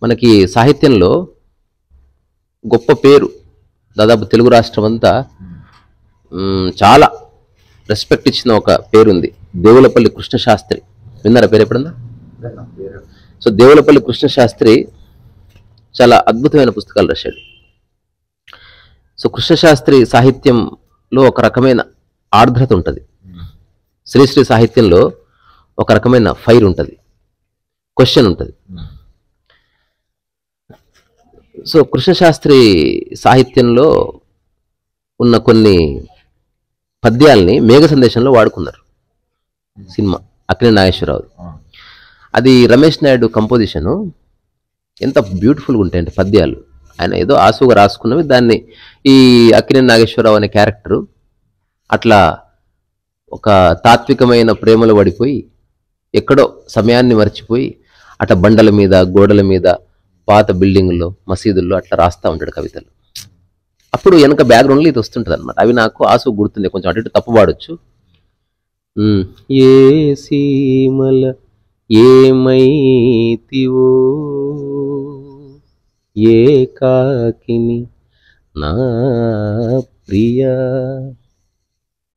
మనకి సాహిత్యంలో గొప్ప పేరు, దాదాపు తెలుగు రాష్ట్రం అంతా చాలా రెస్పెక్ట్ ఇచ్చిన ఒక పేరుంది, దేవులపల్లి కృష్ణశాస్త్రి. విన్నారా పేరు ఎప్పుడన్నా? సో దేవులపల్లి కృష్ణశాస్త్రి చాలా అద్భుతమైన పుస్తకాలు రాశాడు. సో కృష్ణశాస్త్రి సాహిత్యంలో ఒక రకమైన ఆర్ద్రత ఉంటుంది, శ్రీశ్రీ సాహిత్యంలో ఒక రకమైన ఫైర్ ఉంటుంది, క్వశ్చన్ ఉంటుంది. సో కృష్ణశాస్త్రి సాహిత్యంలో ఉన్న కొన్ని పద్యాల్ని మేఘ సందేశంలో వాడుకున్నారు. సినిమా అక్కినేని నాగేశ్వరరావు, అది రమేష్ నాయుడు కంపోజిషను. ఎంత బ్యూటిఫుల్గా ఉంటాయంటే పద్యాలు, ఆయన ఏదో ఆసుగా రాసుకున్నవి, దాన్ని ఈ అక్కినేని నాగేశ్వరరావు అనే క్యారెక్టరు అట్లా ఒక తాత్వికమైన ప్రేమలో పడిపోయి ఎక్కడో సమయాన్ని మర్చిపోయి అట్లా బండల మీద, గోడల మీద, పాత బిల్డింగుల్లో, మసీదుల్లో అట్లా రాస్తూ ఉంటాడు కవితలు. అప్పుడు వెనక బ్యాక్గ్రౌండ్లో ఇది వస్తుంటుంది అనమాట. అవి నాకు ఆసు గుర్తుంది, కొంచెం అటు ఇటు తప్పు పాడొచ్చు. ఏ సీమల ఏమైతివో ఏ కాకిని నా ప్రియా,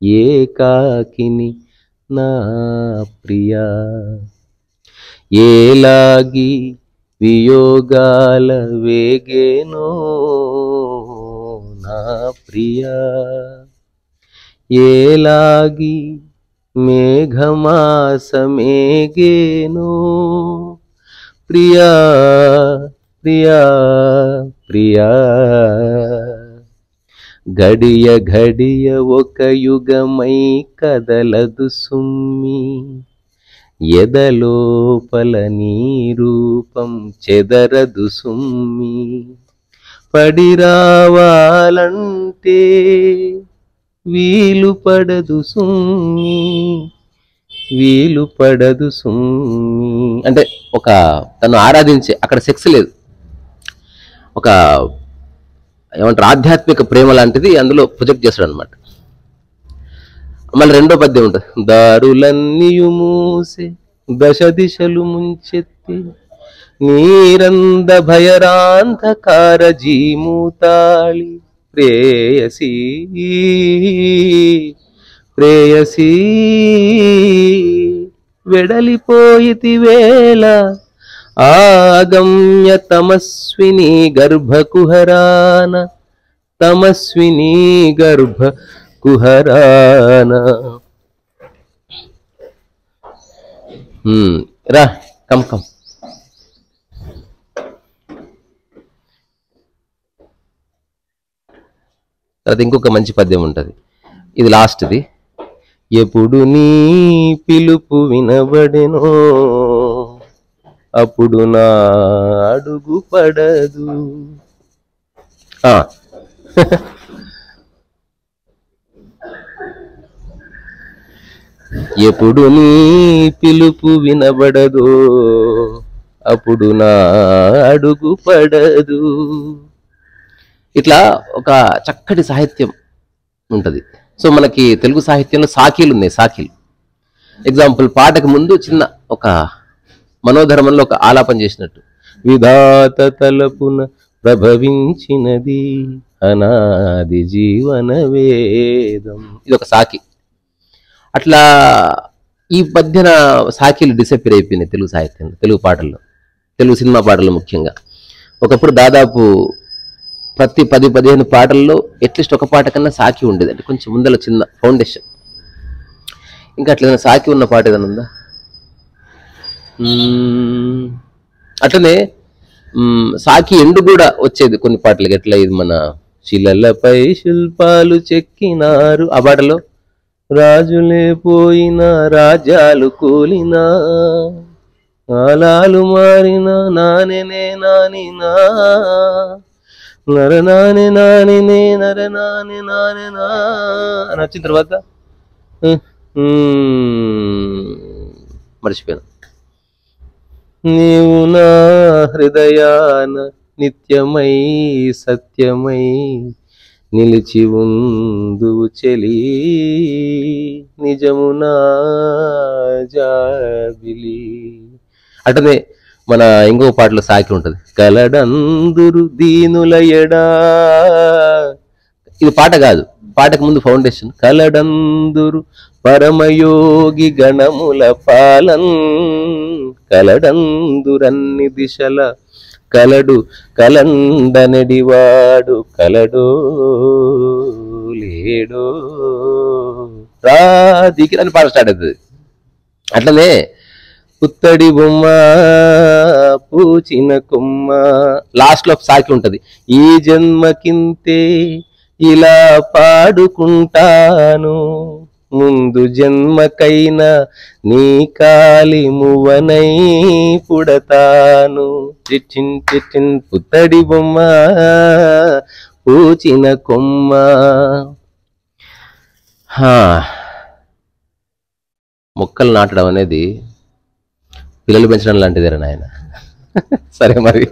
ఏ కాకిని నా ప్రియా, ఏలాగి వియోగాల వేగేనో నా ప్రియా, ఏలాగి మేఘమాసమేగేనో ప్రియా ప్రియా ప్రియా, గడియ గడియ ఒక యుగమై కదలదు సుమ్మి, ఎదలోపల నీ రూపం చెదరదు సుమ్మి, పడి రావాలంటే వీలు పడదు సుమ్మి, వీలు పడదు సుమ్మి. అంటే ఒక తను ఆరాధించే, అక్కడ సెక్స్ లేదు, ఒక ఏమంటారు ఆధ్యాత్మిక ప్రేమ లాంటిది అందులో ప్రొజెక్ట్ చేస్తాడు అనమాట. మళ్ళీ రెండో పద్యం ఉంటుంది, దారులన్నీయు మూసే దశ దిశలు ముంచెత్తి, నీరంద భయరాంధకార జీమూతాళి, ప్రేయసీ ప్రేయసీ వెడలిపోయితి వేళ, ఆగమ్య తమస్విని గర్భకుహరాన, తమస్విని గర్భ కుహరాన. రా కమ్ కమ్. తర్వాత ఇంకొక మంచి పద్యం ఉంటుంది, ఇది లాస్ట్ది. ఎప్పుడు నీ పిలుపు వినబడెనో అప్పుడు నా అడుగు పడదు. ఎప్పుడు నీ పిలుపు వినబడదు అప్పుడు నా అడుగు పడదు. ఇట్లా ఒక చక్కటి సాహిత్యం ఉంటుంది. సో మనకి తెలుగు సాహిత్యంలో సాఖీలు ఉన్నాయి, సాఖీలు. ఎగ్జాంపుల్, పాటకు ముందు చిన్న ఒక మనోధర్మంలో ఒక ఆలాపన చేసినట్టు, విధాత తలపున ప్రభవించినది అనాది జీవన వేదం, ఇది ఒక సాకి. అట్లా ఈ మధ్యన సాకిలు డిసప్పేర్ అయిపోయినాయి తెలుగు సాహిత్యంలో, తెలుగు పాటల్లో, తెలుగు సినిమా పాటల్లో ముఖ్యంగా. ఒకప్పుడు దాదాపు ప్రతి 10-15 పాటల్లో అట్లీస్ట్ ఒక పాట కన్నా సాకి ఉండేది, అంటే కొంచెం ముందర చిన్న ఫౌండేషన్. ఇంకా అట్లా సాకి ఉన్న పాట ఏదైనా ఉందా? అట్లనే సాకి ఎండు కూడా వచ్చేది కొన్ని పాటలకి. ఎట్లా, ఇది మన శిలలపై శిల్పాలు చెక్కినారు, ఆ పాటలో రాజులే పోయినా రాజ్యాలు కూలినా ఆలాలు మారినా నానే నానినా నరనాని నానినే నరనాని నానినా అని వచ్చిన తర్వాత మర్చిపోయాను. నీవు నా హృదయాన నిత్యమై సత్యమై నిలిచి ఉందువు చెలి, నిజమునా జాబిలి. అటనే మన ఇంకో పాటలో సాకి ఉంటుంది, కలడందురు దీనుల ఎడా. ఇది పాట కాదు, పాటకు ముందు ఫౌండేషన్. కలడందురు పరమయోగి గణముల పాలన్, కలడందురన్ని దిశల కలడు కలండనడివాడు, కలడో లేడో రాదికి అని పాట స్టార్ట్ అవుతుంది. అట్లనే పుత్తడి బొమ్మ పూచిన కొమ్మ, లాస్ట్ లో సాకి ఉంటది, ఈ జన్మకింతే ఇలా పాడుకుంటాను, ముందు జన్మకైనా నీ కాలి మువనై పుడతాను. చిచ్చిన్ చిచ్చిన్ పుత్తడి బొమ్మ పూచిన కొమ్మ. మొక్కలు నాటడం అనేది పిల్లలు పెంచడం లాంటిదేరా నాయన. సరే మరి.